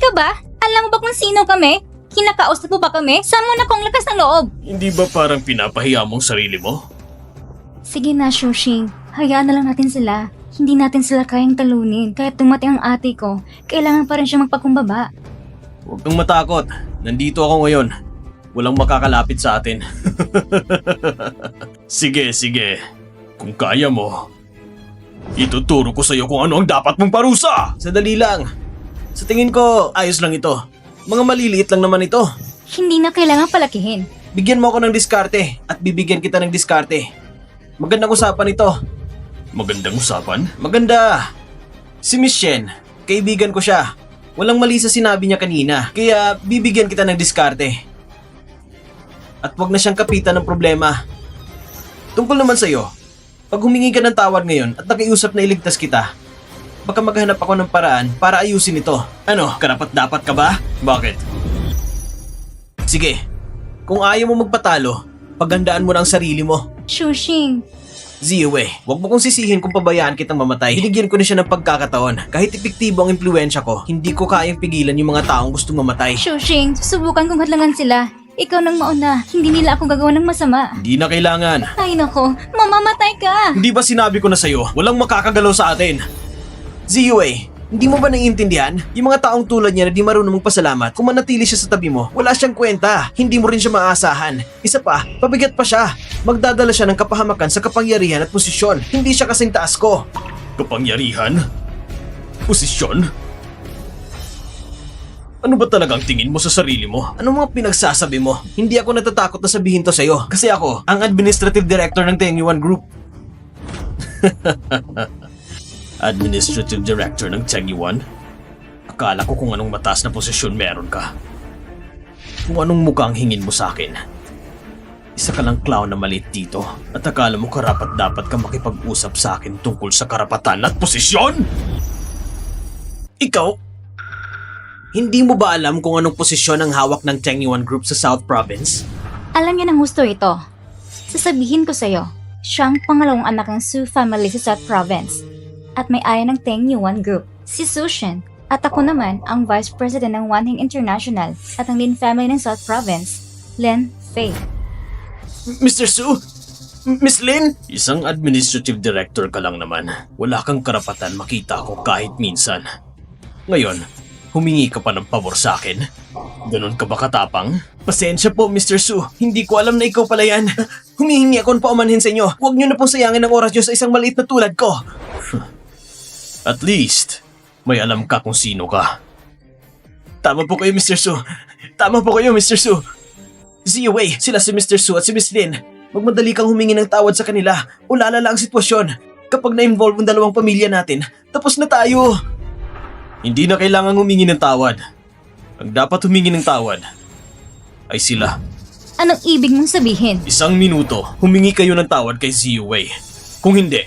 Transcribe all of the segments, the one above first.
ka ba? Alam mo ba kung sino kami? Kinakausap mo ba kami? Saan mo na kong lakas ng loob? Hindi ba parang pinapahiya mong sarili mo? Sige na, Shushing. Hayaan na lang natin sila. Hindi natin sila kayang talunin. Kahit dumating ang ate ko, kailangan pa rin siya magpakumbaba. Huwag kang matakot. Nandito ako ngayon. Walang makakalapit sa atin. Sige. Kung kaya mo, ituturo ko sa'yo kung ano ang dapat mong parusa! Sadali lang. Sa tingin ko, ayos lang ito. Mga maliliit lang naman ito. Hindi na kailangan palakihin. Bigyan mo ako ng diskarte at bibigyan kita ng diskarte. Magandang usapan ito. Magandang usapan? Maganda. Si Miss Shen, kaibigan ko siya. Walang mali sa sinabi niya kanina, kaya bibigyan kita ng diskarte. At wag na siyang kapitan ng problema. Tungkol naman sa'yo, pag humingi ka ng tawad ngayon at nakiusap na iligtas kita, baka maghanap ako ng paraan para ayusin ito. Ano, karapat-dapat ka ba? Bakit? Sige, kung ayaw mo magpatalo, paghandaan mo na ang sarili mo. Shushing. Ziyue, wag mo kong sisihin kung pabayaan kitang mamatay. Binigyan ko na siya ng pagkakataon. Kahit epektibo ang impluensya ko, hindi ko kayang pigilan yung mga taong gustong mamatay. Shushing, susubukan kong hadlangan sila. Ikaw nang mauna, hindi nila ako gagawa ng masama. Hindi na kailangan. Ay nako, mamamatay ka! Hindi ba sinabi ko na sa'yo, walang makakagalaw sa atin? Ziyue, hindi mo ba naiintindihan? Yung mga taong tulad niya na di marunong magpasalamat, kung manatili siya sa tabi mo, wala siyang kwenta. Hindi mo rin siya maaasahan. Isa pa, pabigat pa siya. Magdadala siya ng kapahamakan sa kapangyarihan at posisyon. Hindi siya kasing taas ko. Kapangyarihan? Posisyon? Ano ba talagang tingin mo sa sarili mo? Ano mga pinagsasabi mo? Hindi ako natatakot na sabihin to sa'yo. Kasi ako, ang administrative director ng Tengyuan Group. Administrative director ng Tengyuan? Akala ko kung anong mataas na posisyon meron ka. Kung anong mukhang hingin mo sa akin. Isa ka lang clown na maliit dito at akala mo karapat dapat ka makipag-usap sa akin tungkol sa karapatan at posisyon? Ikaw? Hindi mo ba alam kung anong posisyon ang hawak ng Tengyuan Group sa South Province? Alam niya ng gusto ito. Sasabihin ko sa'yo, siya ang pangalawang anak ng Su family sa South Province. At may-ari ng Tengyuan Group, si Su Shen. At ako naman ang Vice President ng Wanheng International at ang Lin family ng South Province, Lin Fei. Mr. Su? Miss Lin? Isang administrative director ka lang naman. Wala kang karapatan makita ako kahit minsan. Ngayon, humingi ka pa ng pabor sa akin? Ganon ka ba katapang? Pasensya po, Mr. Su. Hindi ko alam na ikaw pala yan. Humihingi ako ng paumanhin sa inyo. Huwag niyo na pong sayangin ang oras niyo sa isang maliit na tulad ko. At least, may alam ka kung sino ka. Tama po kayo, Mr. Su. Tama po kayo, Mr. Su. Ziyue, sila si Mr. Su at si Miss Lin. Magmadali kang humingi ng tawad sa kanila o lalala ang sitwasyon. Kapag na-involve ang dalawang pamilya natin, tapos na tayo. Hindi na kailangan humingi ng tawad. Ang dapat humingi ng tawad ay sila. Anong ibig mong sabihin? 1 minuto, humingi kayo ng tawad kay Ziyue. Kung hindi,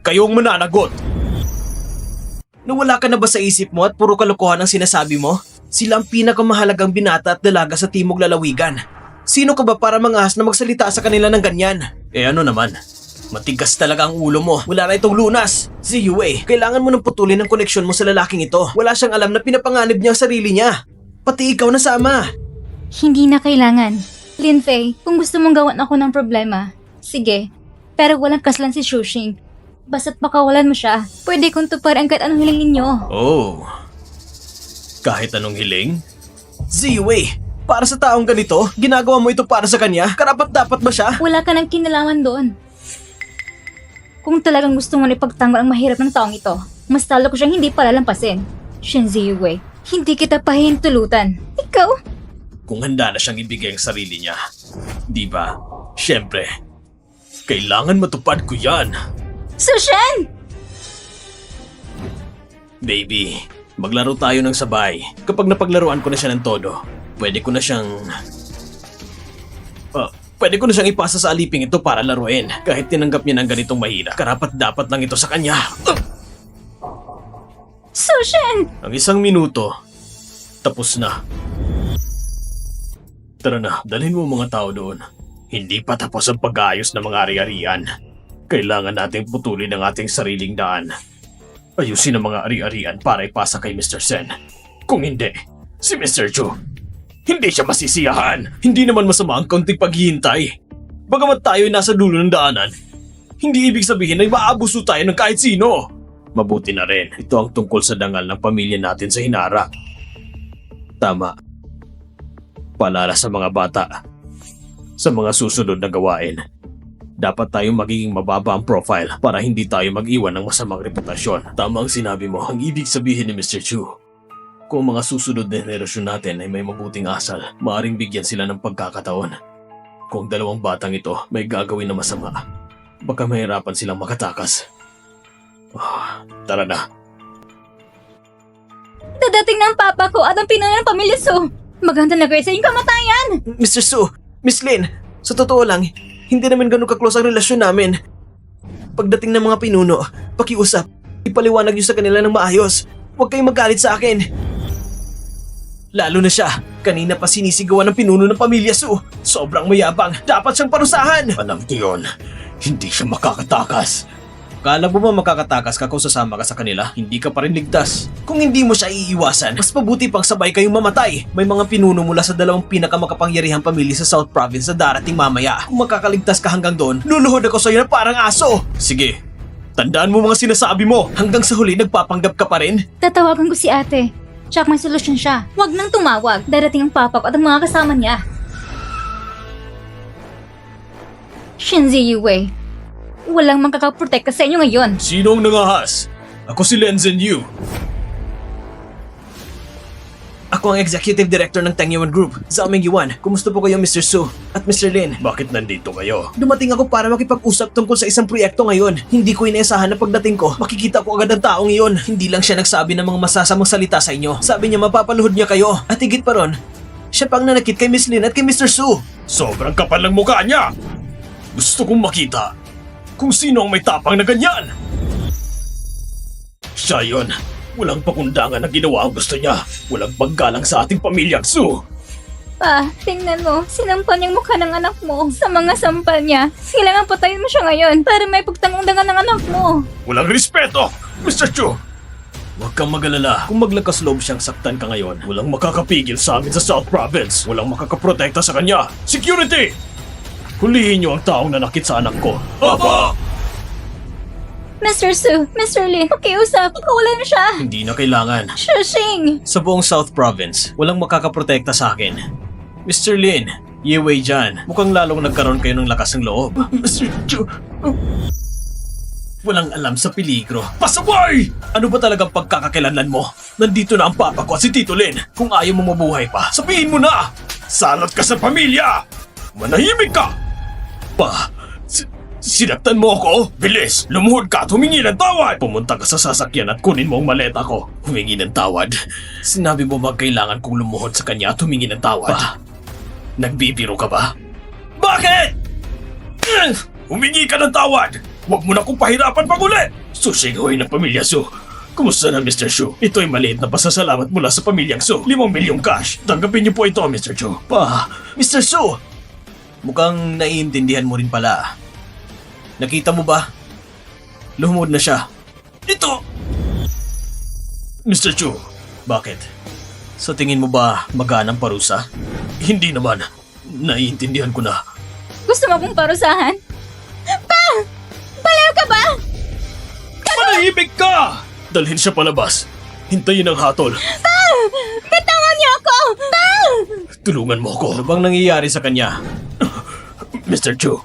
kayo ang mananagot. Nawala ka na ba sa isip mo at puro kalokohan ang sinasabi mo? Sila ang pinakamahalagang binata at dalaga sa Timog Lalawigan. Sino ka ba para mangahas na magsalita sa kanila ng ganyan? Eh ano naman? Matigas talaga ang ulo mo. Wala na itong lunas. Ziyue, kailangan mo nang putulin ang koneksyon mo sa lalaking ito. Wala siyang alam na pinapanganib niya ang sarili niya. Pati ikaw nasama. Hindi na kailangan. Lin Fei, kung gusto mong gawan ako ng problema, sige. Pero walang kaslan si Shushing. Basta't makawalan mo siya, pwede kong tuparin kahit anong hiling ninyo. Oh. Kahit anong hiling? Ziyue, para sa taong ganito, ginagawa mo ito para sa kanya? Karapat dapat ba siya? Wala ka ng kinalaman doon. Kung talagang gusto mo na ipagtanggol ang mahirap ng taong ito, mas talo ko siyang hindi palalampasin. Shen Ziyue, hindi kita pahihintulutan. Ikaw? Kung handa na siyang ibigay ang sarili niya. Di ba? Siyempre, kailangan matupad ko yan. Sushen! Baby, maglaro tayo ng sabay. Kapag napaglaruan ko na siya ng todo, pwede ko na siyang ipasa sa aliping ito para laruin. Kahit tinanggap niya ng ganitong mahina, karapat dapat lang ito sa kanya. Sushen! Ang 1 minuto, tapos na. Tara na, dalhin mo mga tao doon. Hindi pa tapos ang pag-aayos ng mga ari-arian. Kailangan nating putulin ang ating sariling daan. Ayusin ang mga ari-arian para ipasa kay Mr. Sen. Kung hindi, si Mr. Chu, hindi siya masisiyahan. Hindi naman masama ang kaunting paghihintay. Bagamat tayo ay nasa dulo ng daanan, hindi ibig sabihin na maabuso tayo ng kahit sino. Mabuti na rin, ito ang tungkol sa dangal ng pamilya natin sa Hinara. Tama. Paalala sa mga bata. Sa mga susunod na gawain, dapat tayong magiging mababa ang profile para hindi tayo mag-iwan ng masamang reputasyon. Tama ang sinabi mo, ang ibig sabihin ni Mr. Chu. Kung mga susunod na henerasyon natin ay may mabuting asal, maaaring bigyan sila ng pagkakataon. Kung dalawang batang ito may gagawin na masama, baka mahirapan silang makatakas. Tara na. Dadating na ang papa ko at ang pinuno ng pamilya Su. Maganda na kayo sa inyong kamatayan. Mr. Su, Miss Lin, sa totoo lang, hindi naman ganun ka-close ang relasyon namin. Pagdating ng mga pinuno, pakiusap, ipaliwanag niyo sa kanila ng maayos. Huwag kayong magalit sa akin. Lalo na siya, kanina pa sinisigawan ng pinuno ng pamilya Su. Sobrang mayabang, dapat siyang parusahan. Alam ko yun, hindi siya makakatakas. Kala mo ba makakatakas ka kung sasama ka sa kanila? Hindi ka pa rin ligtas. Kung hindi mo siya iiwasan, mas mabuti pang sabay kayong mamatay. May mga pinuno mula sa dalawang pinakamakapangyarihang pamilya sa South Province na darating mamaya. Kung makakaligtas ka hanggang doon, luluhod ako sa'yo na parang aso. Sige, tandaan mo mga sinasabi mo. Hanggang sa huli, nagpapanggap ka pa rin? Tatawagan ko si ate. Tsak may solusyon siya. Huwag nang tumawag. Darating ang papa ko at ang mga kasama niya. Shinzi Yue. Walang makakaprotekta sa inyo ngayon. Sino ang nangahas? Ako si Lenzhen Yu. Ako ang Executive Director ng Tengyuan Group, Zhao Mingyuan. Kumusta po kayo, Mr. Su at Mr. Lin? Bakit nandito kayo? Dumating ako para makipag-usap tungkol sa isang proyekto ngayon. Hindi ko inaasahan na pagdating ko, makikita ko agad ang taong iyon. Hindi lang siya nagsabi ng mga masasamang salita sa inyo. Sabi niya mapapaluhod niya kayo. At higit pa ron, siya pang nanakit kay Miss Lin at kay Mr. Su. Sobrang kapal ng mukha niya! Gusto kong makita kung sino ang may tapang na ganyan. Siya yun. Walang pakundangan na ginawa ang gusto niya. Walang paggalang sa ating pamilyang Su. Pa, tingnan mo. Sinampal niyang mukha ng anak mo. Sa mga sampal niya, kailangan patayin mo siya ngayon para may pagtangundangan ng anak mo. Walang respeto, Mr. Chu. Huwag kang mag-alala. Kung maglakas loob siyang saktan ka ngayon, walang makakapigil sa amin sa South Province. Walang makakaprotekta sa kanya. Security! Hulihin niyo ang taong nanakit sa anak ko. Apa! Mr. Su, Mr. Lin, pakiusap. Pakawalan mo siya. Hindi na kailangan. Shushing! Sa buong South Province, walang makakaprotekta sa akin. Mr. Lin, Yewei dyan. Mukhang lalong nagkaroon kayo ng lakas ng loob. Mr. Chu... Walang alam sa peligro. Pasaway! Ano ba talagang pagkakakilanlan mo? Nandito na ang papa ko at si Tito Lin. Kung ayaw mo mabuhay pa, sabihin mo na! Salot ka sa pamilya! Manahimik ka! Pa, sinaktan mo ako? Bilis! Lumuhod ka at humingi ng tawad! Pumunta ka sa sasakyan at kunin mo ang maleta ko. Humingi ng tawad? Sinabi mo ba kailangan kong lumuhod sa kanya at humingi ng tawad? Pa, nagbibiro ka ba? Bakit? Humingi ka ng tawad! Huwag mo na kong pahirapan pag uli! Susigaw ng pamilya Su. Kumusta na, Mr. Shu? Ito ay maliit na pasasalamat mula sa pamilyang Su. 5 milyong cash. Tanggapin niyo po ito, Mr. Chu. Pa, Mr. Su! Mukhang naiintindihan mo rin pala. Nakita mo ba? Lumod na siya. Ito! Mr. Chu, bakit? Sa tingin mo ba magaan ang parusa? Hindi naman. Naiintindihan ko na. Gusto mo kong parusahan? Pa! Balaw ka ba? Manahimik ka! Dalhin siya palabas. Hintayin ang hatol. Pa! Bitawan niyo ako! Pa! Tulungan mo ako. Ano bang nangyayari sa kanya? Mr. Chu,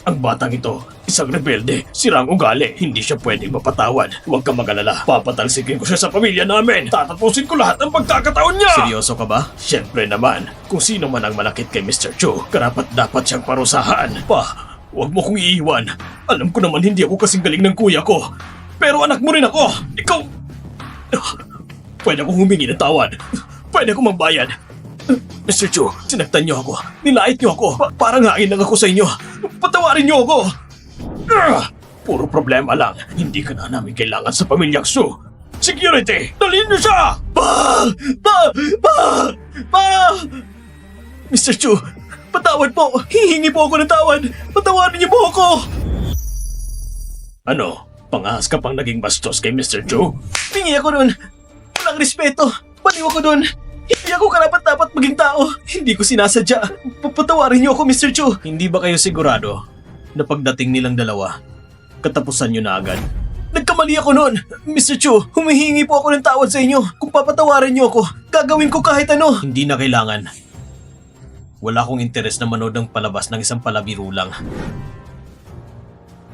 ang batang ito, isang rebelde, sirang ugali, hindi siya pwedeng mapatawad. Huwag kang mag-alala, papatalsikin ko siya sa pamilya namin. Tatapusin ko lahat ng pagkakataon niya! Seryoso ka ba? Siyempre naman, kung sino man ang malakit kay Mr. Chu, karapat dapat siyang parusahan. Pa, huwag mo kong iiwan. Alam ko naman hindi ako kasing galing ng kuya ko. Pero anak mo rin ako. Ikaw... Pwede akong humingi ng tawad. Pwede akong magbayad. Mr. Chu, sinaktan niyo ako. Nilait niyo ako. Parang hain lang ako sa inyo. Patawarin niyo ako. Puro problema lang. Hindi ka na namin kailangan sa pamilyang Su. Security! Dalhin niyo siya! Pa! Pa! Pa! Pa! Mr. Chu, patawad po. Hihingi po ako ng tawad. Patawarin niyo po ako. Ano? Pangahas ka pang naging bastos kay Mr. Chu? Pingi ako nun. Walang respeto. Baliw ako doon! Hindi ako karapat-dapat maging tao! Hindi ko sinasadya! Papatawarin niyo ako, Mr. Chu! Hindi ba kayo sigurado na pagdating nilang dalawa, katapusan niyo na agad? Nagkamali ako noon! Mr. Chu, humihingi po ako ng tawad sa inyo! Kung papatawarin niyo ako, gagawin ko kahit ano! Hindi na kailangan. Wala akong interes na manood ng palabas ng isang palabiro lang.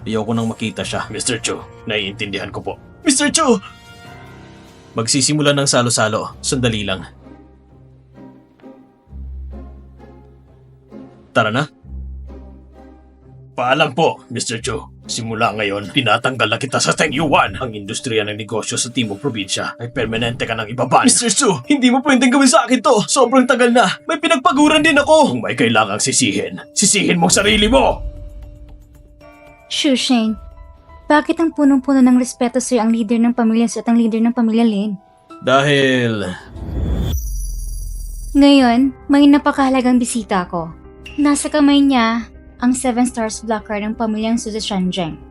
Ayoko nang makita siya. Mr. Chu, naiintindihan ko po. Mr. Chu! Magsisimula ng salo-salo. Sandali lang. Tara na. Paalam po, Mr. Chu. Simula ngayon, tinatanggal na kita sa Teng Yuan. Ang industriya ng negosyo sa Timog Probinsya ay permanente ka ng ibaban. Mr. Chu, hindi mo pwedeng gawin sa akin to. Sobrang tagal na. May pinagpaguran din ako. Kung may kailangang sisihin, sisihin mong sarili mo. Shusheng, bakit ang punong-puno ng respeto sa'yo ang leader ng pamilya Su at ang leader ng pamilya Lin? Dahil... Ngayon, may napakahalagang bisita ako. Nasa kamay niya ang 7 stars black card ng pamilyang Su sa Shenzhen.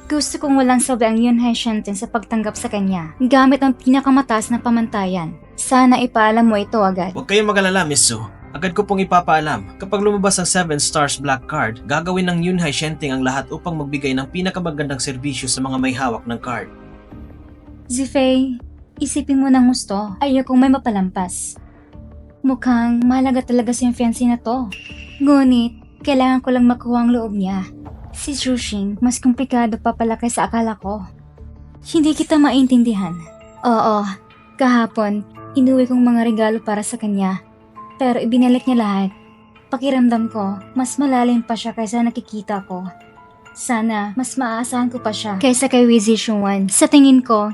Gusto kong walang sabi ang Yunhai Shenten sa pagtanggap sa kanya, gamit ang pinakamataas na pamantayan. Sana ipaalam mo ito agad. Huwag kayong mag-alala, Miss Su. Agad ko pong ipapaalam. Kapag lumabas ang 7 stars black card, gagawin ng Yunhai Shenten ang lahat upang magbigay ng pinakamagandang serbisyo sa mga may hawak ng card. Zifei, isipin mo ng gusto. Ayokong may mapalampas. Mukhang mahalaga talaga sa yung fiancé na to. Ngunit, kailangan ko lang makuha ang loob niya. Si Shushing, mas komplikado pa pala kaysa akala ko. Hindi kita maintindihan. Oo, kahapon, inuwi kong mga regalo para sa kanya. Pero ibinalik niya lahat. Pakiramdam ko, mas malalim pa siya kaysa nakikita ko. Sana, mas maaasahan ko pa siya kaysa kay Wizi Shuan. Sa tingin ko,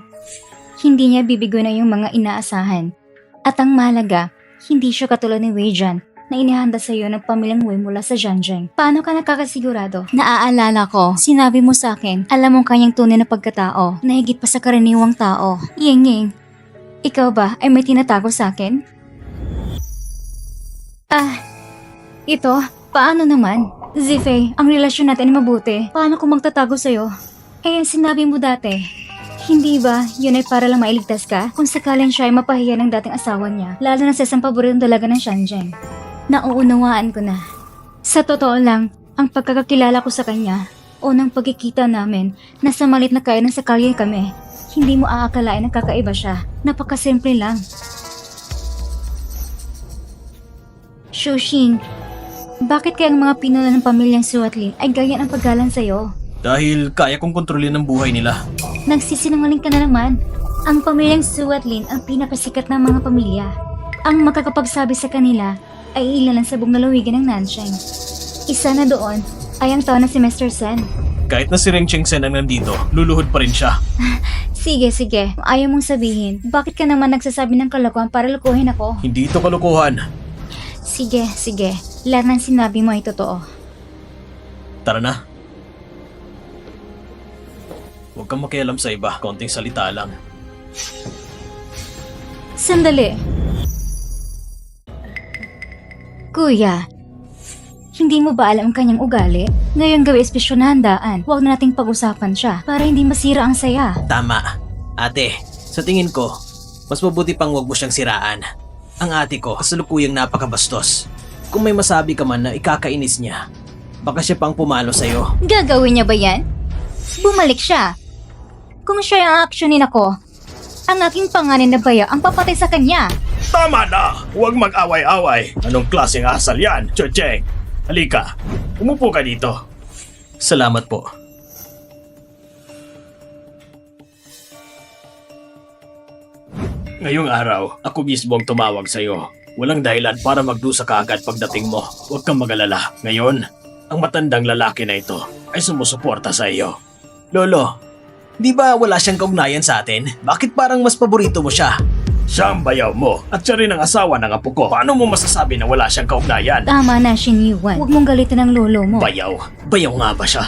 hindi niya bibigo na yung mga inaasahan. At ang mahalaga, hindi siya katulad ni Wei Jian na inihanda sa iyo ng pamilyang Wei mula sa Zhanzheng. Paano ka nakakasigurado? Naaalala ko, sinabi mo sa akin, alam mong kanyang tunay na pagkatao, na higit pa sa karaniwang tao. Ying, ikaw ba ay may tinatago sa akin? Ito? Paano naman? Zifei, ang relasyon natin ay mabuti. Paano kung magtatago sa'yo? Eh, sinabi mo dati. Hindi ba, yun ay para lang mailigtas ka? Kung sakaling siya ay mapahiya ng dating asawa niya, lalo na sa isang paboritong dalaga ng Shenzhen. Nauunawaan ko na. Sa totoo lang, ang pagkakakilala ko sa kanya, unang pagkikita namin, nasa malit na kainan sa kalye kami. Hindi mo aakalain na kakaiba siya. Napakasimple lang. Shushing, bakit kaya ang mga pinuno ng pamilyang Su at Lin ay ganyan ang paggalang sa'yo? Dahil kaya kong kontrolin ang buhay nila. Nagsisinungaling ka na naman. Ang pamilyang Su at Lin ang pinakasikat ng mga pamilya. Ang makakapagsabi sa kanila ay ilan sa buong lalawigan ng Nansheng. Isa na doon ay ang tao na si Mr. Sen. Kahit na si Ren Chengsen ang nandito, luluhod pa rin siya. Sige. Ayaw mong sabihin. Bakit ka naman nagsasabi ng kalokohan para lukuhin ako? Hindi ito kalokohan. Sige. Lahat ng sinabi mo ay totoo. Tara na. Huwag kang makialam sa iba. Konting salita lang. Sandali. Kuya, hindi mo ba alam ang kanyang ugali? Ngayong gabi espesyal na handaan, huwag na nating pag-usapan siya para hindi masira ang saya. Tama. Ate, sa tingin ko, mas mabuti pang huwag mo siyang siraan. Ang ate ko, kasalukuyang napakabastos. Kung may masabi ka man na ikakainis niya, baka siya pang pumalo sa'yo. Gagawin niya ba yan? Bumalik siya. Kung siya ang aksyonin ako, ang aking panganin na baya ang papatay sa kanya. Tama na! Huwag mag-away-away. Anong klaseng asal yan, Chocheng? Halika, umupo ka dito. Salamat po. Ngayong araw, ako mismo ang tumawag sa'yo. Walang dahilan para magdusa ka agad pagdating mo. Huwag kang mag-alala. Ngayon, ang matandang lalaki na ito ay sumusuporta sa iyo. Lolo, di ba wala siyang kaugnayan sa atin? Bakit parang mas paborito mo siya? Siya ang bayaw mo at siya rin ang asawa ng apo ko. Paano mo masasabi na wala siyang kaugnayan? Tama na, Shin Yuan. Huwag mong galitin ang lolo mo. Bayaw? Bayaw nga ba siya?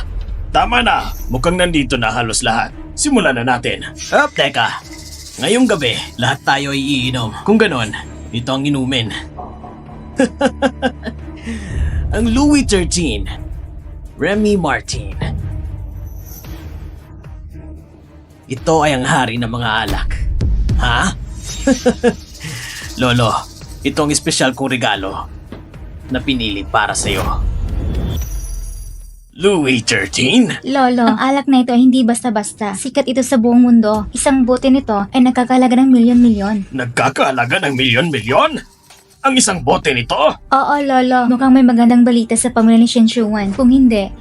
Tama na! Mukhang nandito na halos lahat. Simulan na natin. Teka. Ngayong gabi, lahat tayo ay iinom. Kung ganon, ito ang inumin. Ang Louis XIII. Remy Martin. Ito ay ang hari ng mga alak. Ha? Lolo, ito ang espesyal kong regalo na pinili para sa'yo. Louis XIII? Lolo, ang alak na ito ay hindi basta-basta. Sikat ito sa buong mundo. Isang bote nito ay nagkakalaga ng milyon-milyon. Nagkakaalaga ng milyon-milyon? Ang isang bote nito? Oo, Lolo. Mukhang may magandang balita sa pamilya ni Shen Shuwan. Kung hindi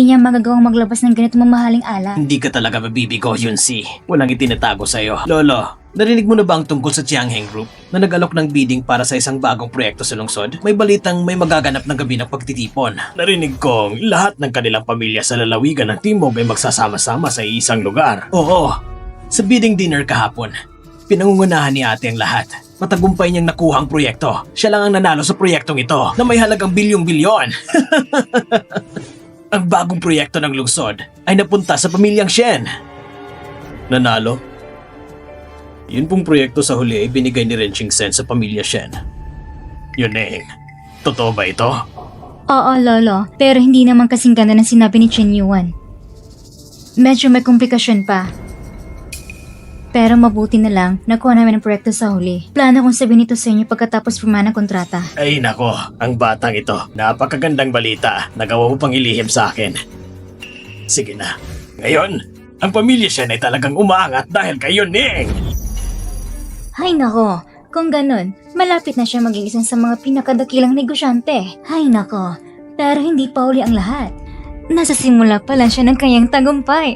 niya magagawang maglabas ng ganito mamahaling alak. Hindi ka talaga mabibigo, Yunsi. Walang itinatago sa'yo. Lolo, narinig mo na ba ang tungkol sa Tiangheng Group na nag-alok ng bidding para sa isang bagong proyekto sa lungsod? May balitang may magaganap na gabi ng pagtitipon. Narinig kong lahat ng kanilang pamilya sa lalawigan ng Timog ay magsasama-sama sa isang lugar. Oo, sa bidding dinner kahapon, pinangungunahan ni ate ang lahat. Matagumpay niyang nakuha ang proyekto. Siya lang ang nanalo sa proyektong ito na may halagang bilyong-bilyon. Ang bagong proyekto ng lungsod ay napunta sa pamilyang Shen. Nanalo? Yun pong proyekto sa huli ay binigay ni Ren Qingsen sa pamilya Shen. Yun Neng, totoo ba ito? Oo, Lolo. Pero hindi naman kasing ganda ng sinabi ni Chen Yuan. Medyo may komplikasyon pa. Pero mabuti na lang, nakuha namin ang proyekto sa huli. Plano kong sabihin ito sa inyo pagkatapos pumana ng kontrata. Ay nako, ang batang ito. Napakagandang balita. Nagawa mo pang ilihim sa akin. Sige na. Ngayon, ang pamilya Shen ay talagang umaangat dahil kay Neng. Hay nako, kung ganun, malapit na siya maging isang sa mga pinakadakilang negosyante. Hay nako, pero hindi pa uli ang lahat. Nasa simula pa lang siya ng kanyang tagumpay.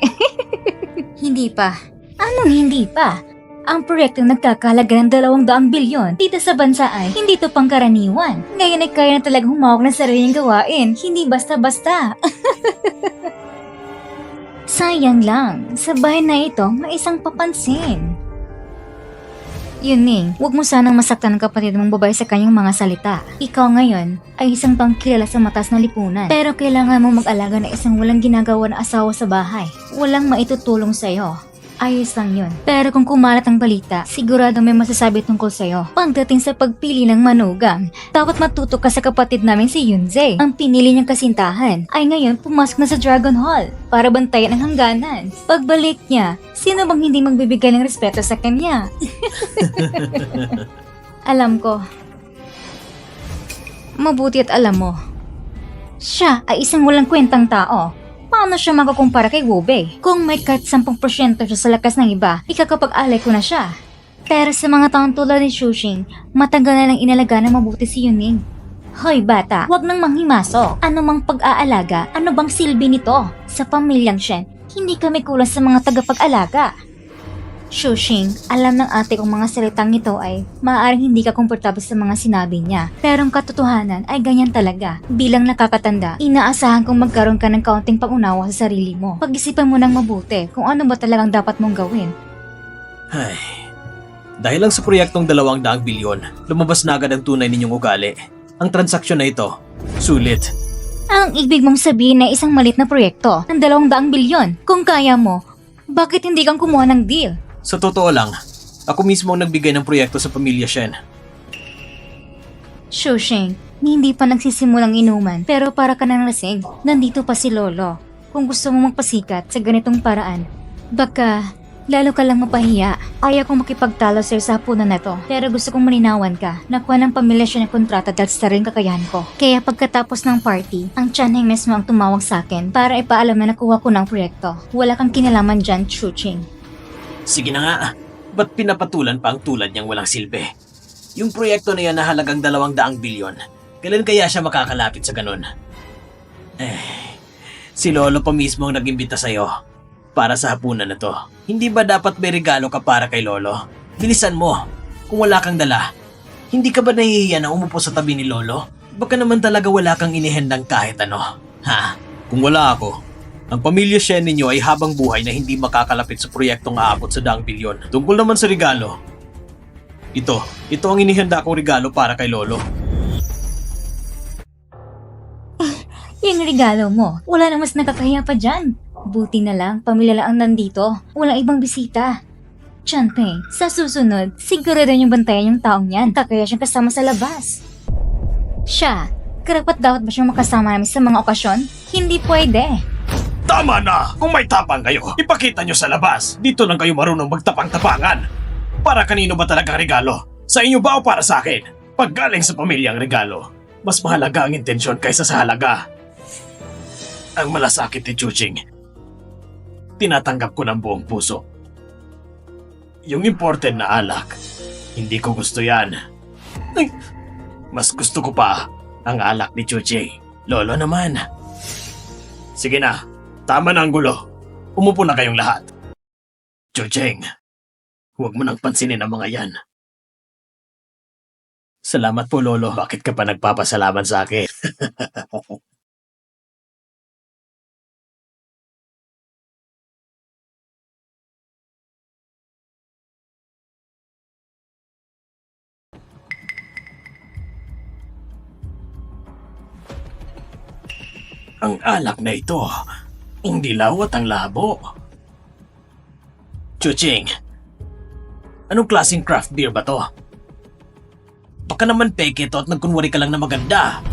Hindi pa. Anong hindi pa? Ang proyektong nagkakalaga ng 200 bilyon dito sa bansa ay hindi to pangkaraniwan. Ngayon ay kaya na talagang humawak ng sariling gawain, hindi basta-basta. Sayang lang, sa bahay na ito may isang papansin. Yun Ning, huwag mo sanang masaktan ng kapatid mong babae sa kanyang mga salita. Ikaw ngayon ay isang pangkilala sa matas na lipunan. Pero kailangan mo mag-alaga na isang walang ginagawa na asawa sa bahay. Walang maitutulong sa'yo. Ayos lang yun. Pero kung kumalat ang balita, sigurado may masasabi tungkol sa'yo. Pagdating sa pagpili ng manugang, dapat matuto ka sa kapatid namin si Yunze. Ang pinili niyang kasintahan ay ngayon pumasok na sa Dragon Hall para bantayan ang hangganan. Pagbalik niya, sino bang hindi magbibigay ng respeto sa kanya? Alam ko. Mabuti at alam mo. Siya ay isang walang kwentang tao. Paano siya makakumpara kay Wubei? Kung may kahit 10% siya sa lakas ng iba, ikakapag-alay ko na siya. Pero sa mga taong tulad ni Xuxing, matagal na lang inalaga na mabuti si Yuning. Hoy bata, wag nang manghimaso. Ano mang pag-aalaga, ano bang silbi nito? Sa pamilyang Shen, hindi kami kulang sa mga tagapag-alaga. Xuxing, alam ng ate kong mga salitang ito ay maaaring hindi ka komportable sa mga sinabi niya. Pero ang katotohanan ay ganyan talaga. Bilang nakakatanda, inaasahan kong magkaroon ka ng kaunting pag-unawa sa sarili mo. Pag-isipan mo ng mabuti kung ano ba talagang dapat mong gawin. Ay, dahil lang sa proyektong 200 bilyon, lumabas na agad ang tunay ninyong ugali. Ang transaksyon na ito, sulit. Ang ibig mong sabihin ay isang malit na proyekto ng 200 bilyon. Kung kaya mo, bakit hindi kang kumuha ng deal? Sa totoo lang, ako mismo ang nagbigay ng proyekto sa pamilya Shen. Xuxing, hindi pa nagsisimulang inuman pero para ka nang lasing. Nandito pa si Lolo. Kung gusto mo magpasikat sa ganitong paraan, baka lalo ka lang mapahiya. Ayaw kong makipagtalo sa'yo sa hapunan na to. Pero gusto kong malinawan ka. Nakuha ng pamilya siya ng kontrata dahil sa sariling kakayahan ko. Kaya pagkatapos ng party, ang Tianheng mismo ang tumawag sa akin para ipaalam na nakuha ko ng proyekto. Wala kang kinalaman dyan, Xuxing. Sige na nga, ba't pinapatulan pa ang tulad niyang walang silbi? Yung proyekto na yan na halagang 200 bilyon, kailan kaya siya makakalapit sa ganun? Si Lolo pa mismo ang nag-imbita sa'yo para sa hapunan na to. Hindi ba dapat may regalo ka para kay Lolo? Bilisan mo, kung wala kang dala. Hindi ka ba nahihiya na umupo sa tabi ni Lolo? Baka naman talaga wala kang inihendang kahit ano. Ha? Kung wala ako, ang pamilya Shen ninyo ay habang buhay na hindi makakalapit sa proyektong aabot sa 200 bilyon. Tungkol naman sa regalo, ito ang inihanda kong regalo para kay Lolo. Yung regalo mo, wala na mas nakakahiya pa dyan. Buti na lang, pamilya lang ang nandito. Walang ibang bisita. Chanpeng, sa susunod, sigurado niyong bantayan yung taong yan. Kakaya siyang kasama sa labas. Siya, karapat dapat ba siyang makasama namin sa mga okasyon? Hindi pwede. Tama na! Kung may tapang kayo, ipakita nyo sa labas. Dito lang kayo marunong magtapang-tapangan. Para kanino ba talaga regalo? Sa inyo ba o para sa akin? Pag galing sa pamilyang regalo, mas mahalaga ang intensyon kaysa sa halaga. Ang malasakit ni Chuching, tinatanggap ko ng buong puso. Yung imported na alak, hindi ko gusto yan. Ay, mas gusto ko pa ang alak ni Chuching. Lolo naman. Sige na, tama na ang gulo. Umupo na kayong lahat. Chuching, huwag mo nang pansinin ang mga yan. Salamat po, Lolo. Bakit ka pa nagpapasalamat sa akin? Ang alak na ito, ang dilaw at ang labo. Chuching, anong klaseng craft beer ba to? Baka naman peke to at nagkunwari ka lang na maganda.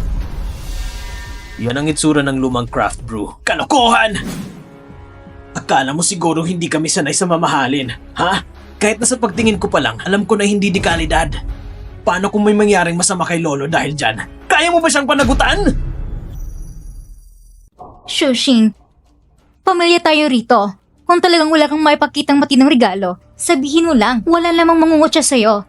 Yan ang itsura ng lumang craft brew. Kalokohan! Akala mo siguro hindi kami sanay sa mamahalin, ha? Kahit na sa pagtingin ko pa lang, alam ko na hindi di kalidad. Paano kung may mangyaring masama kay Lolo dahil dyan? Kaya mo ba siyang panagutan? Shushing, pamilya tayo rito. Kung talagang wala kang maipakitang matinong regalo, sabihin mo lang, wala namang mangungutya sa'yo.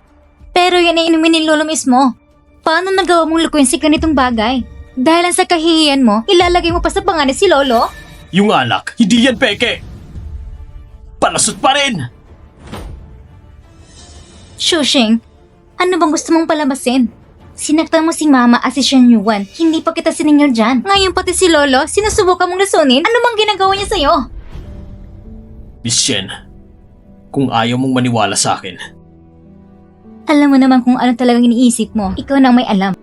Pero yan ay inumin ni Lolo mismo. Paano nagawa mong lukuin si ganitong bagay? Dahil lang sa kahihiyan mo, ilalagay mo pa sa pangalan si Lolo? Yung alak, hindi yan peke. Palasot pa rin. Shushing, ano bang gusto mong palamasin? Sinaktan mo si Mama at si Shen Yuan. Hindi pa kita siningil dyan. Ngayon pati si Lolo, sinusubukan mong lasunin? Ano bang ginagawa niya sa'yo? Miss Shen, kung ayaw mong maniwala sa akin, Alam mo naman kung ano talagang iniisip mo. Ikaw nang may alam.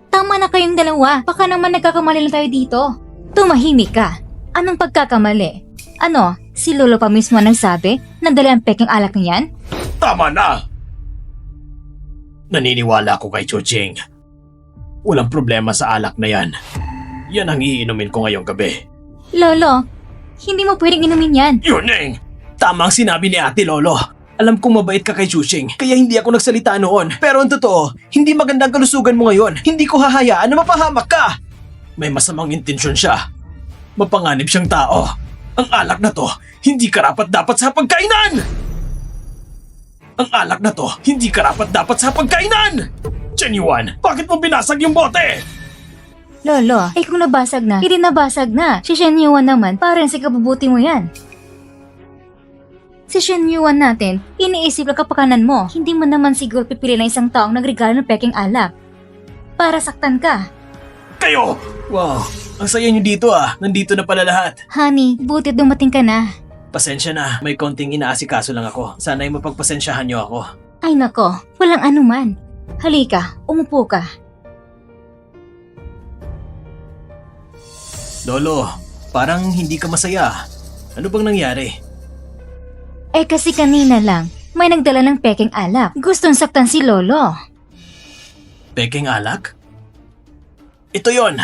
Tama na kayong dalawa. Baka naman nagkakamali lang tayo dito. Tumahimik ka. Anong pagkakamali? Ano, si Lolo pa mismo ang nagsabi na dala ang peking alak niyan? tama na! Naniniwala ako kay Chuching. Walang problema sa alak na yan. Yan ang iinumin ko ngayong gabi. Lolo, hindi mo pwedeng inumin yan. Yuneng! Tama ang sinabi ni Ate Lolo. Alam kong mabait ka kay Chuching, kaya hindi ako nagsalita noon. Pero ang totoo, hindi magandang kalusugan mo ngayon. Hindi ko hahayaan na mapahamak ka. May masamang intensyon siya. Mapanganib siyang tao. Ang alak na to, hindi karapat-dapat sa pagkainan! Ang alak na to, hindi karapat-dapat sa pagkainan! Genuine, bakit mo binasag yung bote? Lolo, eh kung nabasag na, hindi nabasag na. Si Shen Yuan naman, parang si kabubuti mo yan. Si Shen Yuan natin, iniisip lang kapakanan mo. Hindi mo naman siguro pipili ng isang taong nagregalo ng peking alak. Para saktan ka. Kayo! Wow, ang saya niyo dito ah. Nandito na pala lahat. Honey, buti dumating ka na. Pasensya na, may konting inaasikaso lang ako. Sana'y mapagpasensyahan niyo ako. Ay nako, walang anuman. Halika, umupo ka. Lolo, parang hindi ka masaya. Ano bang nangyari? Eh kasi kanina lang, may nagdala ng peking alak. Gustong saktan si Lolo. Peking alak? Ito yon.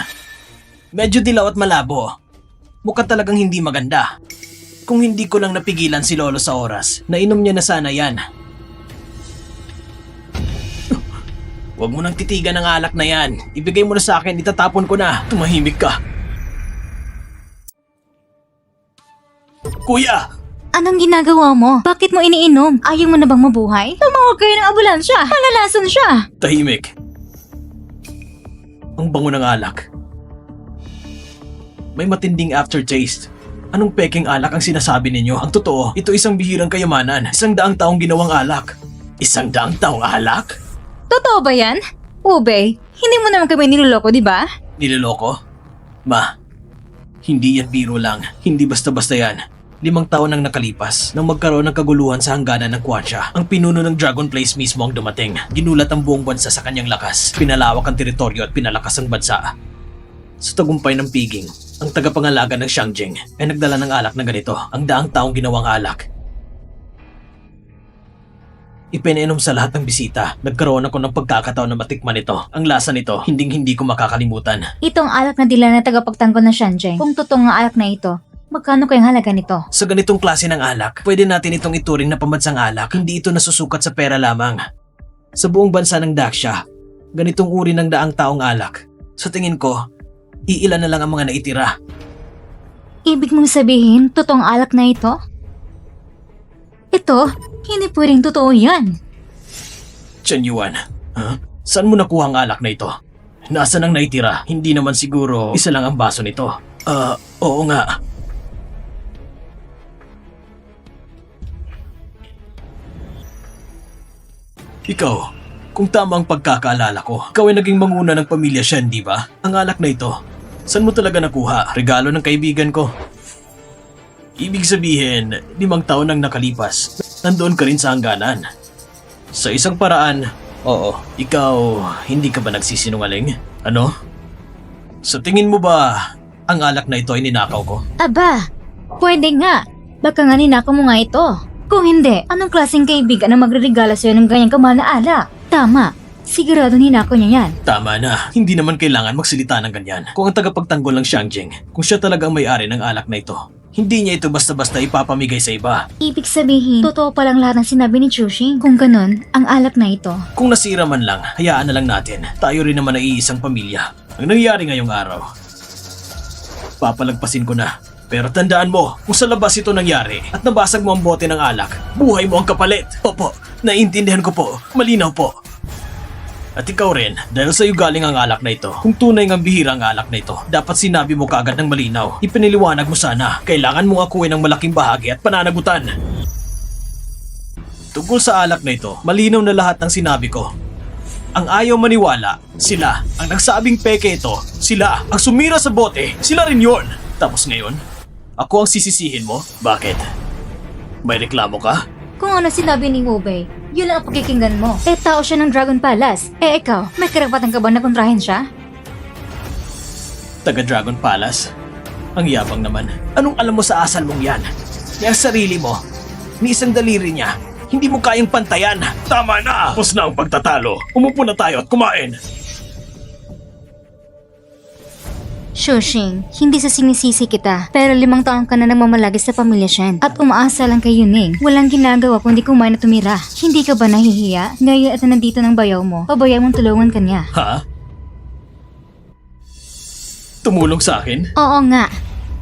Medyo dilaw at malabo. Mukhang talagang hindi maganda. Kung hindi ko lang napigilan si Lolo sa oras, nainom niya na sana yan. Huwag mo nang titigan ang alak na yan. Ibigay mo na sa akin, itatapon ko na. Tumahimik ka. Kuya! Anong ginagawa mo? Bakit mo iniinom? Ayaw mo na bang mabuhay? Tumawag kayo ng ambulansya. Malalason siya. Tahimik. Ang bango ng alak. May matinding aftertaste. Anong peking alak ang sinasabi ninyo? Ang totoo, ito isang bihirang kayamanan. 100 taong ginawang alak. 100 taong alak? Totoo ba yan? Ube, hindi mo naman kami niloloko, di ba? Niloloko? Ma, hindi yan biro lang. Hindi basta-basta yan. 5 taon nang nakalipas nang magkaroon ng kaguluhan sa hangganan ng Kwansya. Ang pinuno ng Dragon Place mismo ang dumating. Ginulat ang buong bansa sa kanyang lakas. Pinalawak ang teritoryo at pinalakas ang bansa. Sa tagumpay ng piging, ang tagapangalaga ng Xiangjing ay nagdala ng alak na ganito, ang 100 taong ginawang alak. Ipinainom sa lahat ng bisita. Nagkaroon ako ng pagkakataon na matikman ito. Ang lasa nito, hinding-hindi ko makakalimutan. Itong alak na dila na tagapagtanggol ng Shanjeng. Kung totoong ang alak na ito, Magkano kayang halaga nito? Sa ganitong klase ng alak, pwede natin itong ituring na pambansang alak. Hindi ito nasusukat sa pera lamang. Sa buong bansa ng Daksha, ganitong uri ng daang taong alak. Sa tingin ko, iilan na lang ang mga naitira. Ibig mong sabihin, totoong alak na ito? Ito, hindi pwedeng totoo yan. Chen Yuan, saan mo nakuha ang alak na ito? Nasaan ang naitira? Hindi naman siguro isa lang ang baso nito. Oo nga. Ikaw, kung tama ang pagkakaalala ko, ikaw ay naging manguna ng pamilya Shen, di ba? Ang alak na ito, saan mo talaga nakuha? Regalo ng kaibigan ko. Ibig sabihin, 5 taon nang nakalipas, nandoon ka rin sa hangganan. Sa isang paraan, oo, ikaw, hindi ka ba nagsisinungaling? Ano? Sa tingin mo ba, ang alak na ito ay ninakaw ko? Aba, pwede nga. Baka nga ninakaw mo nga ito. Kung hindi, anong klaseng kaibigan ang magre-regalo sa'yo ng ganyang kamahal na alak? Tama, sigurado ninakaw niya yan. Tama na, hindi naman kailangan magsalita ng ganyan. Kung ang tagapagtanggol ng Xiangjing, kung siya talaga ang may-ari ng alak na ito, hindi niya ito basta-basta ipapamigay sa iba. Ibig sabihin, totoo palang lahat ng sinabi ni Chuxing. Kung ganun, ang alak na ito. Kung nasira man lang, hayaan na lang natin. Tayo rin naman ay iisang pamilya. Ang nangyari ngayong araw, papalagpasin ko na. Pero tandaan mo, kung sa labas ito nangyari at nabasag mo ang bote ng alak, buhay mo ang kapalit. Opo, naiintindihan ko po. Malinaw po. At ikaw rin, dahil sa'yo galing ang alak na ito. Kung tunay ngang bihira ang alak na ito, dapat sinabi mo kaagad ng malinaw. Ipiniliwanag mo sana. Kailangan mong akuin ng malaking bahagi at pananagutan. Tungkol sa alak na ito, malinaw na lahat ng sinabi ko. Ang ayaw maniwala, sila. Ang nagsabing peke ito, sila. Ang sumira sa bote, sila rin yon. Tapos ngayon, ako ang sisisihin mo? Bakit? May reklamo ka? Kung ano sinabi ni Wubei, yun lang ang pakikinggan mo. Tao siya ng Dragon Palace. Ikaw, may karapatan ka ba na kontrahin siya? Taga Dragon Palace? Ang yabang naman. Anong alam mo sa asal mong yan? Yung sarili mo, ni isang daliri niya, hindi mo kayang pantayan. Tama na! Tapos na ang pagtatalo. Umupo na tayo at kumain. Shushing, hindi sa sinisisi kita, pero 5 taon ka na namamalagi sa pamilya Shen at umaasa lang kay Yuning. Walang ginagawa kundi kumain at tumira. Hindi ka ba nahihiya? Ngayon at nandito ng bayaw mo, pabayaan mong tulungan kanya. Ha? Tumulong sa akin? Oo nga.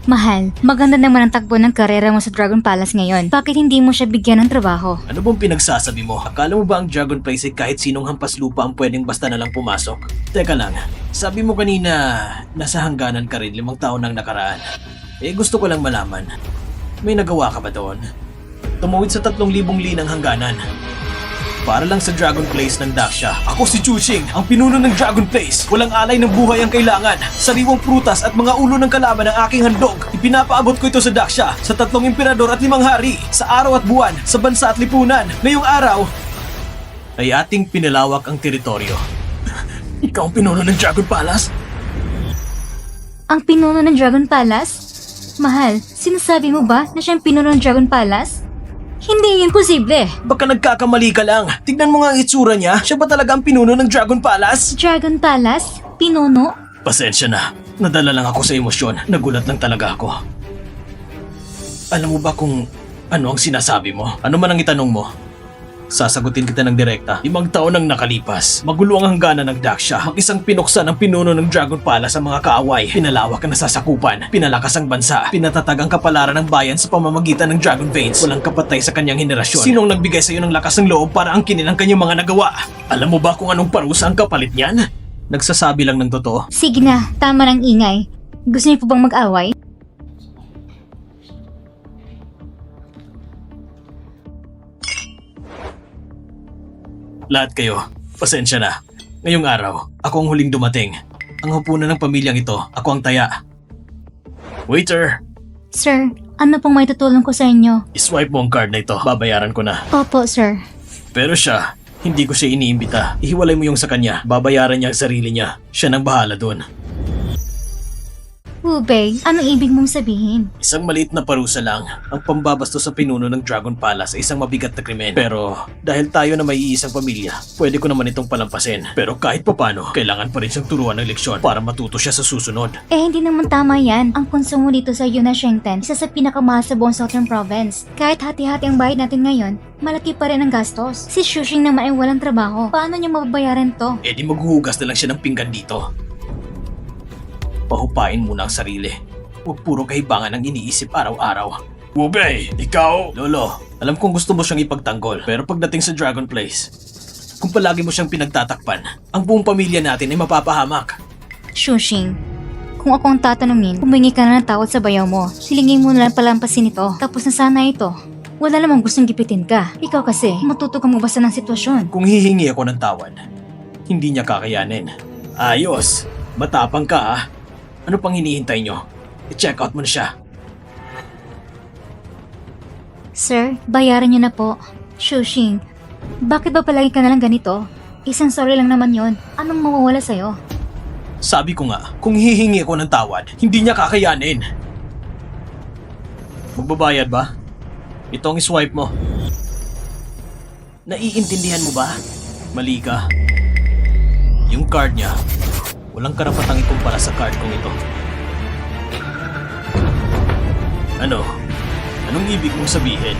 Mahal, maganda naman ang takbo ng karera mo sa Dragon Palace ngayon. Bakit hindi mo siya bigyan ng trabaho? Ano bang pinagsasabi mo? Akala mo ba ang Dragon Place ay kahit sinong hampas lupa ang pwedeng basta na lang pumasok? Teka lang, sabi mo kanina nasa hangganan ka rin 5 taon nang nakaraan. Gusto ko lang malaman, may nagawa ka ba doon? Tumuwid sa 3,000 linang hangganan. Para lang sa Dragon Place ng Daksha. Ako si Chuxing, ang pinuno ng Dragon Place. Walang alay ng buhay ang kailangan. Sariwang prutas at mga ulo ng kalaban ang aking handog. Ipinapaabot ko ito sa Daksha, sa 3 emperador at 5 hari, sa araw at buwan, sa bansa at lipunan. Ngayong araw, ay ating pinalawak ang teritoryo. Ikaw ang pinuno ng Dragon Palace? Ang pinuno ng Dragon Palace? Mahal, sinasabi mo ba na siya ang pinuno ng Dragon Palace? Hindi yun posible. Baka nagkakamali ka lang. Tignan mo nga ang itsura niya. Siya ba talaga ang pinuno ng Dragon Palace? Dragon Palace? Pinuno? Pasensya na. Nadala lang ako sa emosyon. Nagulat lang talaga ako. Alam mo ba kung ano ang sinasabi mo? Ano man ang itanong mo? Sasagutin kita ng direkta. 5 taon nang nakalipas. Magulo ang hangganan ng Daksha. Mag-isang pinuksan ang pinuno ng Dragon Palace sa mga kaaway. Pinalawak ang nasasakupan. Pinalakas ang bansa. Pinatatag ang kapalaran ng bayan sa pamamagitan ng Dragon Veins. Walang kapatay sa kanyang henerasyon. Sinong nagbigay sa iyo ng lakas ng loob para angkinin ang kanyang mga nagawa? Alam mo ba kung anong parusa ang kapalit niyan? Nagsasabi lang ng totoo. Sige na, tama ng ingay. Gusto niyo po bang mag-away? Lahat kayo, pasensya na. Ngayong araw, ako ang huling dumating. Ang hapunan ng pamilyang ito, ako ang taya. Waiter, Sir, ano pong may tutulong ko sa inyo? iswipe mo ang card na ito. Babayaran ko na. Opo, sir. Pero siya, hindi ko siya iniimbita. Ihiwalay mo yung sa kanya. Babayaran niya ang sarili niya. Siya nang bahala doon. Ube, anong ibig mong sabihin? Isang maliit na parusa lang ang pambabasto sa pinuno ng Dragon Palace sa isang mabigat na krimen. Pero dahil tayo na may iisang pamilya, pwede ko naman itong palampasin. Pero kahit papano, kailangan pa rin siyang turuan ng leksyon para matuto siya sa susunod. Hindi naman tama yan. Ang konsumo dito sa Yuna Shengten, isa sa pinakamahal sa buong Southern Province. Kahit hati-hati ang bayad natin ngayon, malaki pa rin ang gastos. Si Shushing naman ay walang trabaho. Paano niya mababayaran to? Di maghuhugas na lang siya ng pinggan dito. Pahupain muna ang sarili. Huwag puro kahibangan ang iniisip araw-araw. Ube, ikaw! Lolo, alam kong gusto mo siyang ipagtanggol. Pero pagdating sa Dragon Place, kung palagi mo siyang pinagtatakpan, ang buong pamilya natin ay mapapahamak. Shushing, kung ako ang tatanungin, humingi ka na ng tawad sa bayaw mo. Silingin mo na lang palampasin ito. Tapos na sana ito. Wala namang gustong gipitin ka. Ikaw kasi, matuto kang mabasa ng sitwasyon. Kung hihingi ako ng tawad, hindi niya kakayanin. Ayos! Matapang ka ah! Ano pang hinihintay nyo? I-check out mo na siya. Sir, bayaran niyo na po. Shushing, bakit ba palagi ka na lang ganito? Isang sorry lang naman yon. Anong mawawala sa'yo? Sabi ko nga, kung hihingi ako ng tawad, hindi niya kakayanin. Magbabayad ba? Ito ang iswipe mo. Naiintindihan mo ba? Mali ka. Yung card niya, walang karapatang ikumpara sa card kong ito. Ano? Anong ibig mong sabihin?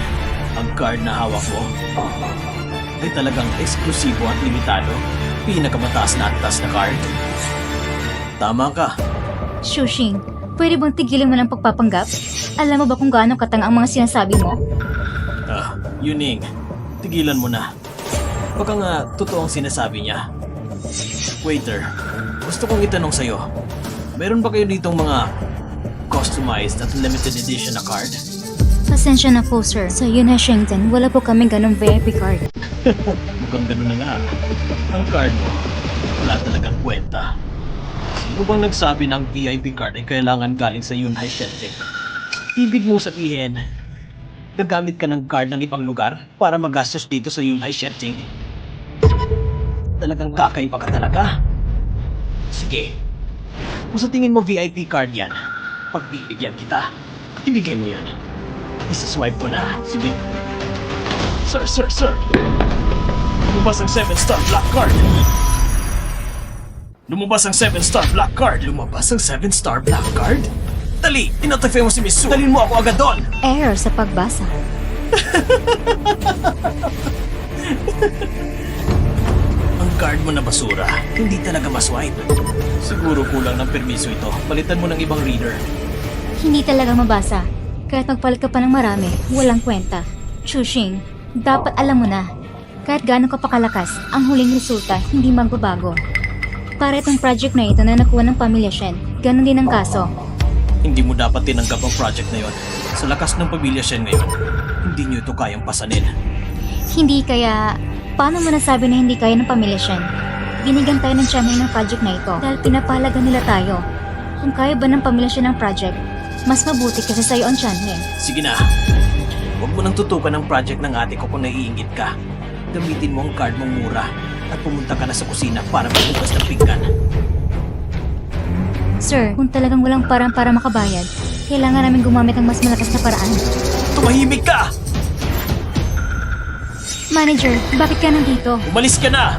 Ang card na hawak mo ay talagang eksklusibo at limitado? Pinakamataas na antas na card? Tama ka. Shushing, pwede bang tigilan mo ng pagpapanggap? Alam mo ba kung gaano katanga ang mga sinasabi mo? Yuning, tigilan mo na. Baka nga totoo ang sinasabi niya. Waiter, gusto kong itanong sa'yo, meron ba kayo ditong mga customized at limited edition na card? Pasensya na po sir, sa Yuna Shengten wala po kaming ganong VIP card. Mukhang ganun na nga. Ang card mo, wala talagang kwenta. Sino bang nagsabi ng VIP card ay kailangan galing sa Yunhai Shengting? Ibig mo sabihin, gagamit ka ng card ng ibang lugar para magastos dito sa Yunhai Shengting? Talagang kakaiba ka talaga. Sige, kung sa tingin mo VIP card yan, pagbibigyan kita, ibigay mo yan. Isa-swipe ko na. Sige. Sir! Lumabas ang 7-star black card! Lumabas ang 7-star black card! Lumabas ang 7-star black card? Dali! Inotify mo si Miss Su! Dalhin mo ako agad doon! Error sa pagbasa. Ang card mo na basura, hindi talaga maswipe. Siguro kulang ng permiso ito. Palitan mo ng ibang reader. Hindi talaga mabasa. Kahit magpalit ka pa ng marami, walang kwenta. Shushing, dapat alam mo na. Kahit gaano ka pakalakas, ang huling resulta hindi magbabago. Para itong project na ito na nakuha ng pamilya Shen, ganun din ang kaso. Hindi mo dapat tinanggap ang project na yon. Sa lakas ng pamilya Shen ngayon, hindi nyo ito kayang pasanin. Hindi kaya, paano mo nasabi na hindi kaya ng pamilya Shen? Binigyan tayo ng channel ng project na ito dahil pinapalagan nila tayo. Kung kaya ba ng pamilya Shen ng project, mas mabuti kasi sa'yo ang channel. Sige na. Huwag mo nang tutukan ang project ng ate ko kung naiingit ka. Gamitin mo ang card mong mura at pumunta ka na sa kusina para maghugas ng pinggan. Sir, kung talagang walang parang para makabayad, kailangan namin gumamit ng mas malakas na paraan. Tumahimik ka! Manager, bakit ka nandito? Umalis ka na!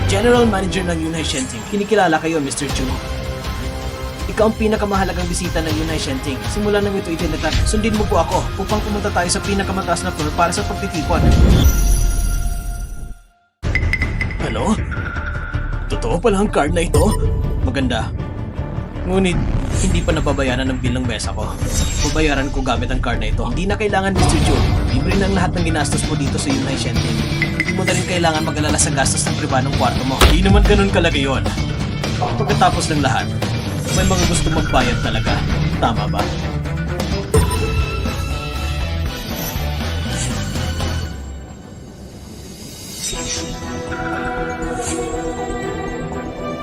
General Manager ng Yunhai Shengting. Kinikilala kayo, Mr. Chu. Ikaw ang pinakamahalagang bisita ng Yunhai Shengting. Simula nang ito itinatat, sundin mo po ako upang pumunta tayo sa pinakamataas na floor para sa pagtitipon. Ano? Totoo pala ang card na ito? Maganda. Ngunit, hindi pa nababayaran ng bill ng mesa ko. Babayaran ko gamit ang card na ito. Hindi na kailangan, Mr. Chu. Libre ng lahat ng ginastos mo dito sa Yunhai Shengting. Hindi mo na rin kailangan mag-alala sa gastos ng pribadong kwarto mo. Hindi naman ganun kalaki yun. Pagkatapos ng lahat, may mga gusto magbayad talaga. Tama ba?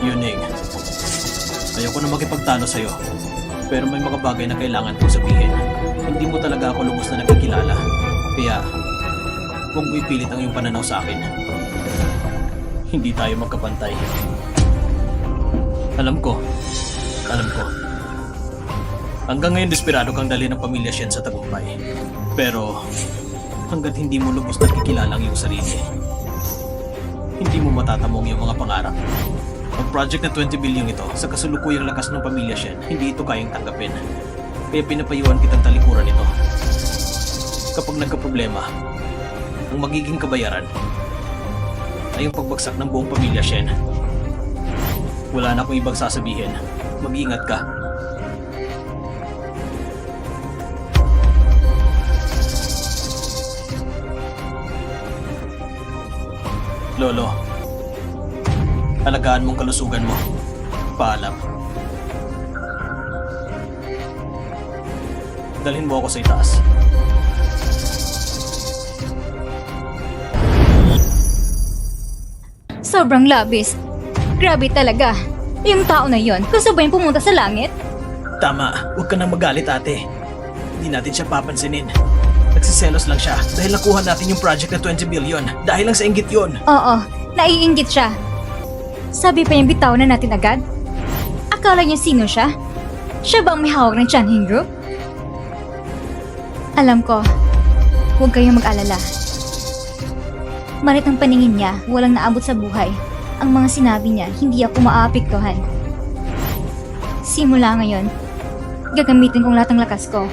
Yuning, ayoko na makipagtalo sa'yo. Pero may mga bagay na kailangan kong sabihin. Hindi mo talaga ako lubos na nakikilala. Kaya, huwag mo ipilit ang iyong pananaw sa akin. Hindi tayo magkapantay. Alam ko. Alam ko. Hanggang ngayon desperado kang dalhin ng pamilya Shen sa tagumpay. Pero hanggat hindi mo lubos na kikilala ang iyong sarili, hindi mo matatamong iyong mga pangarap. Ang project na 20 billion ito, sa kasulukuyang lakas ng pamilya Shen, hindi ito kayang tanggapin. Kaya pinapayuhan kitang talikuran ito. Kapag nagkaproblema, ang magiging kabayaran ay ang pagbagsak ng buong pamilya Shen. Wala na akong ibang sasabihin. Mag-iingat ka. Lolo, alagaan mong kalusugan mo. Paalam. Dalhin mo ako sa itaas. Sobrang labis. Grabe talaga. Yung tao na yon, gusto ba yung pumunta sa langit? Tama, huwag ka nang magalit ate. Hindi natin siya papansinin. Nagsiselos lang siya dahil nakuha natin yung project na 20 billion. Dahil lang sa inggit yun. Oo, naiinggit siya. Sabi pa niyang bitaw na natin agad? Akala niya sino siya? Siya ba ang may hawak ng Chanhing Group? Alam ko, huwag kayong mag-alala. Marit ang paningin niya, walang naabot sa buhay. Ang mga sinabi niya, hindi ako maaapektuhan. Simula ngayon, gagamitin kong lahat ng lakas ko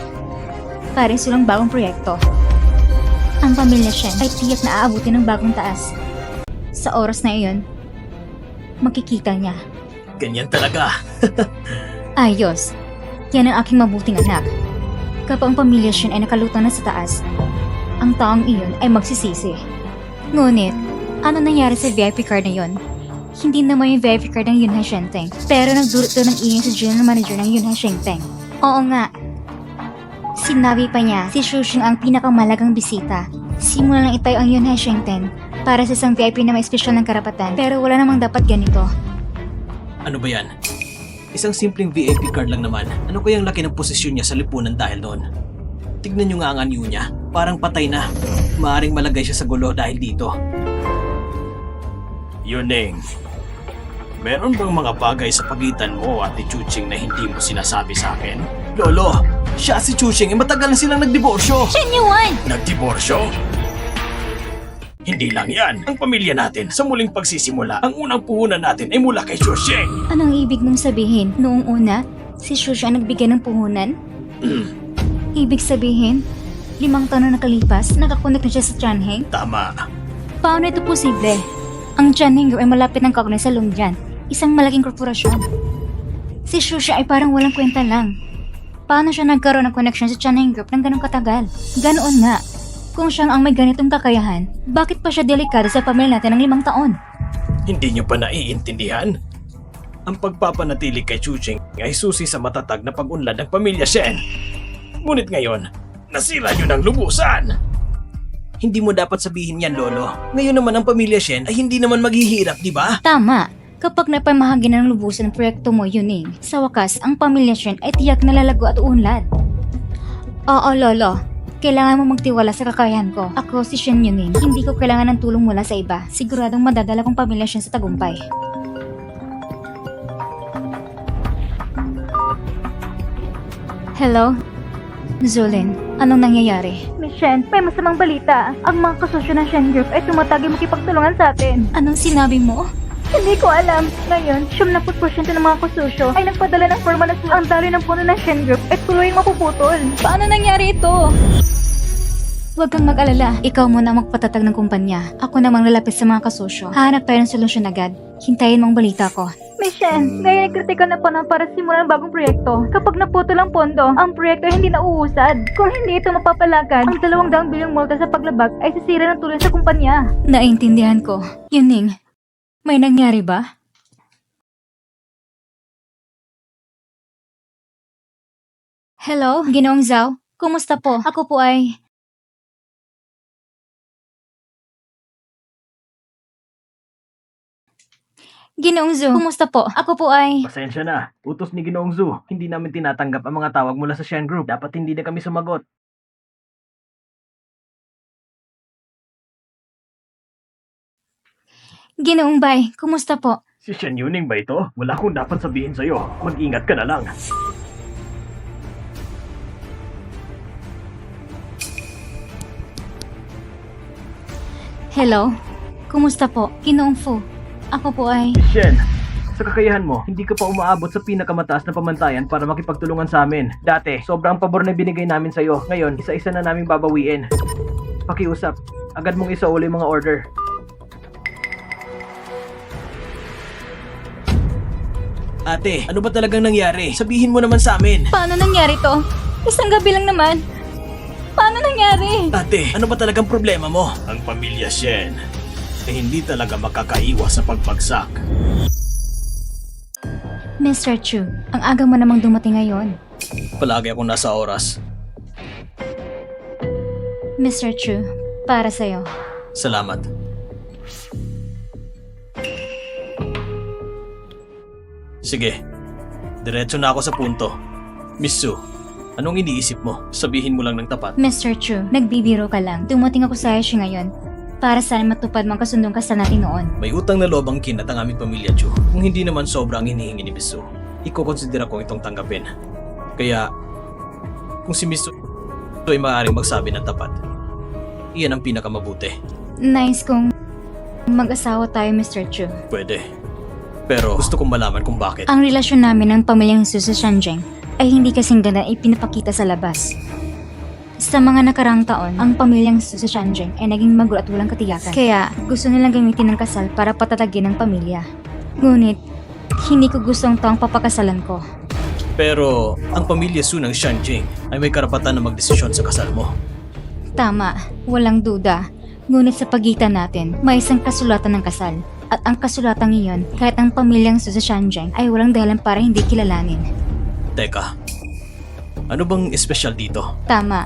para silang bagong proyekto. Ang pamilya Shen ay tiyak na aabutin ng bagong taas. Sa oras na iyon, makikita niya. Ganyan talaga. Ayos, yan ang aking mabuting anak. Kapag ang pamilya Shen ay nakalutang na sa taas, ang taong iyon ay magsisisi. Ngunit, ano nangyari sa VIP card na yon? Hindi naman yung VIP card ng Yunhai Shenteng, pero nagdulot doon ng ingay sa general manager ng Yunhai Shenteng. Oo nga. Sinabi pa niya, si Shushing ang pinakamalagang bisita. Simula lang itayo ang Yunhai Shenteng para sa isang VIP na may espesyal ng karapatan, pero wala namang dapat ganito. Ano ba yan? Isang simpleng VIP card lang naman. Ano kayang laki ng posisyon niya sa lipunan dahil doon? Tignan niyo nga ang anyo niya. Parang patay na. Maaring malagay siya sa gulo dahil dito. Yuning, meron bang mga bagay sa pagitan mo at ni Chuching na hindi mo sinasabi sa akin? Lolo, siya si Chuching ay matagal na silang nagdiborsyo. Shen Yuan! Nagdiborsyo? Hindi lang yan. Ang pamilya natin, sa muling pagsisimula, ang unang puhunan natin ay mula kay Chuching. Anong ibig mong sabihin? Noong una, si Shusha ang nagbigay ng puhunan? Ibig sabihin, 5 taon na nakalipas, nakakonect na siya sa Chanheng? Tama. Paano ito posible? Ang Chanheng Group ay malapit ng kaugnay sa Longyan, isang malaking korporasyon. Si Shusha ay parang walang kwenta lang. Paano siya nagkaroon ng connection sa Chanheng Group ng ganong katagal? Ganoon nga. Kung siyang ang may ganitong kakayahan, bakit pa siya delikado sa pamilya natin ng 5 taon? Hindi niyo pa naiintindihan? Ang pagpapanatili kay Chuching ay susi sa matatag na pag-unlad ng pamilya Shen. Ngunit ngayon, nasira niyo ng lubusan. Hindi mo dapat sabihin yan, Lolo. Ngayon naman ang pamilya Shen ay hindi naman maghihirap, di ba? Tama. Kapag napamahagi na ng lubusan ang proyekto mo, Yuning, sa wakas, ang pamilya Shen ay tiyak na lalago at uunlad. Oo, Lolo. Kailangan mo magtiwala sa kakayahan ko. Ako si Shen Yuning. Hindi ko kailangan ng tulong mula sa iba. Siguradong madadala kong pamilya Shen sa tagumpay. Hello? Zulin, anong nangyayari? Miss Shen, may masamang balita. Ang mga kasosyo ng Shen Group ay tumatagi makipagtulungan sa atin. Anong sinabi mo? Hindi ko alam. Ngayon, 70% ng mga kasosyo ay nagpadala ng forma na ang daloy ng puno ng Shen Group ay tuloy mapuputol. Paano nangyari ito? Huwag kang mag-alala. Ikaw muna ang magpatatag ng kumpanya. Ako namang lalapit sa mga kasosyo. Hahanap tayo ng solusyon agad. Hintayin mong balita ko. Miss Shen, ngayon nagkritika na po na para simulan ang bagong proyekto. Kapag naputol ang pondo, ang proyekto ay hindi na uusad. Kung hindi ito mapapalagad, ang 200 bilyong multa sa paglabag ay sisira ng tuloy sa kumpanya. Naintindihan ko. Yuning, may nangyari ba? Hello, Ginoong Zhao. Kumusta po? Ako po ay... Ginoong Zhu, kumusta po? Ako po ay... Pasensya na. Utos ni Ginoong Zhu. Hindi namin tinatanggap ang mga tawag mula sa Shen Group. Dapat hindi na kami sumagot. Ginoong Bai, kumusta po? Si Shen Yuning ba ito? Wala akong dapat sabihin sa'yo. Mag-ingat ka na lang. Hello? Kumusta po? Ginoong Fu. Ako po ay... Shen, sa kakayahan mo, hindi ka pa umaabot sa pinakamataas na pamantayan para makipagtulungan sa amin. Dati, sobrang pabor na binigay namin sa'yo. Ngayon, isa-isa na naming babawiin. Pakiusap, agad mong isauli mga order. Ate, ano ba talagang nangyari? Sabihin mo naman sa amin. Paano nangyari to? Isang gabi lang naman. Paano nangyari? Ate, ano ba talagang problema mo? Ang pamilya Shen ay hindi talaga makakaiwas sa pagbagsak. Mr. Chu, ang aga mo namang dumating ngayon. Palagi akong nasa oras. Mr. Chu, para sa'yo. Salamat. Sige, diretso na ako sa punto. Miss Su, anong iniisip mo? Sabihin mo lang ng tapat. Mr. Chu, nagbibiro ka lang. Dumating ako sa Asia ngayon para sana matupad mga kasundong kasal natin noon. May utang na loob ang Kin at ang aming pamilya, Chu. Kung hindi naman sobra ang hinihingi ni Miss Su, ikokonsidera kong itong tanggapin. Kaya, kung si Miss Su ay maaaring magsabi ng tapat, iyan ang pinakamabuti. Nice kung mag-asawa tayo, Mr. Chu. Pwede. Pero gusto kong malaman kung bakit. Ang relasyon namin ng pamilyang Su sa Shanjing ay hindi kasing ganda ay pinapakita sa labas. Sa mga nakarang taon, ang pamilyang Su sa Shanjing ay naging magulo at walang katiyakan. Kaya gusto nilang gamitin ng kasal para patatagin ang pamilya. Ngunit, hindi ko gusto ang taong papakasalan ko. Pero, ang pamilya Su ng Shanjing ay may karapatan na magdesisyon sa kasal mo. Tama, walang duda. Ngunit sa pagitan natin, may isang kasulatan ng kasal. At ang kasulatang iyon, kahit ang pamilyang Su sa Shanjing ay walang dahilan para hindi kilalanin. Teka, ano bang espesyal dito? Tama.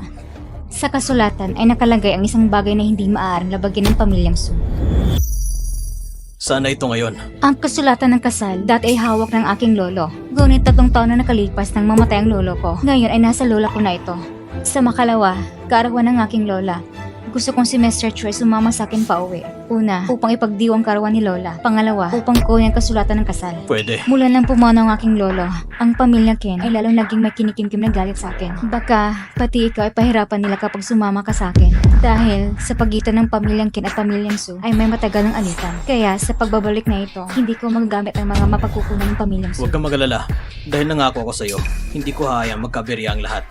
Sa kasulatan ay nakalagay ang isang bagay na hindi maaaring labagin ng pamilyang Su. Sana ito ngayon. Ang kasulatan ng kasal dati ay hawak ng aking lolo. Ngunit 3 taon na nakalipas nang mamatay ang lolo ko. Ngayon ay nasa lola ko na ito. Sa makalawa, kaarawan ng aking lola. Gusto kong si Mr. Chu ay sumama sa akin pa uwi. Una, upang ipagdiwa ang karawan ni Lola. Pangalawa, upang kunin ang kasulatan ng kasal. Pwede. Mula nang pumanaw ang aking lolo, ang pamilya Ken ay lalong naging may kinikimkim na galit sa akin. Baka pati ikaw ay pahirapan nila kapag sumama ka sa akin. Dahil sa pagitan ng pamilyang Ken at pamilyang Su ay may matagal ng alitan. Kaya sa pagbabalik na ito, hindi ko magagamit ang mga mapagkukunan ng pamilyang Su. Huwag kang magalala. Dahil nangako ako sa'yo, hindi ko hayang magkaberya ang lahat.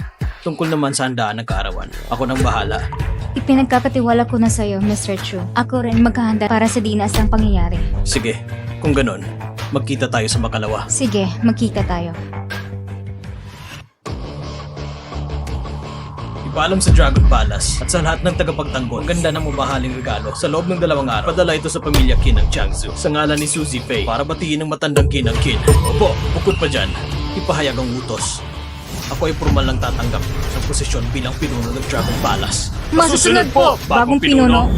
Tungkol naman sa handaan ng kaarawan, ako nang bahala. Ipinagkakatiwala ko na sa'yo, Mr. Chu. Ako rin maghahanda para sa dinaasang pangyayari. Sige, kung ganon, magkita tayo sa makalawa. Sige, magkita tayo. Ipaalam sa Dragon Palace at sa lahat ng tagapagtanggol. Ang ganda ng mamahaling regalo. Sa loob ng 2 araw, padala ito sa pamilya Qin ng Jiangsu sa ngalan ni Suzy Fei para batiin ng matandang Qin ng Qin. Opo, bukod pa dyan, ipahayag ang utos. Ako ay formal lang tatanggap ng posisyon bilang pinuno ng Dragon Palace. Masusunod po, bagong pinuno.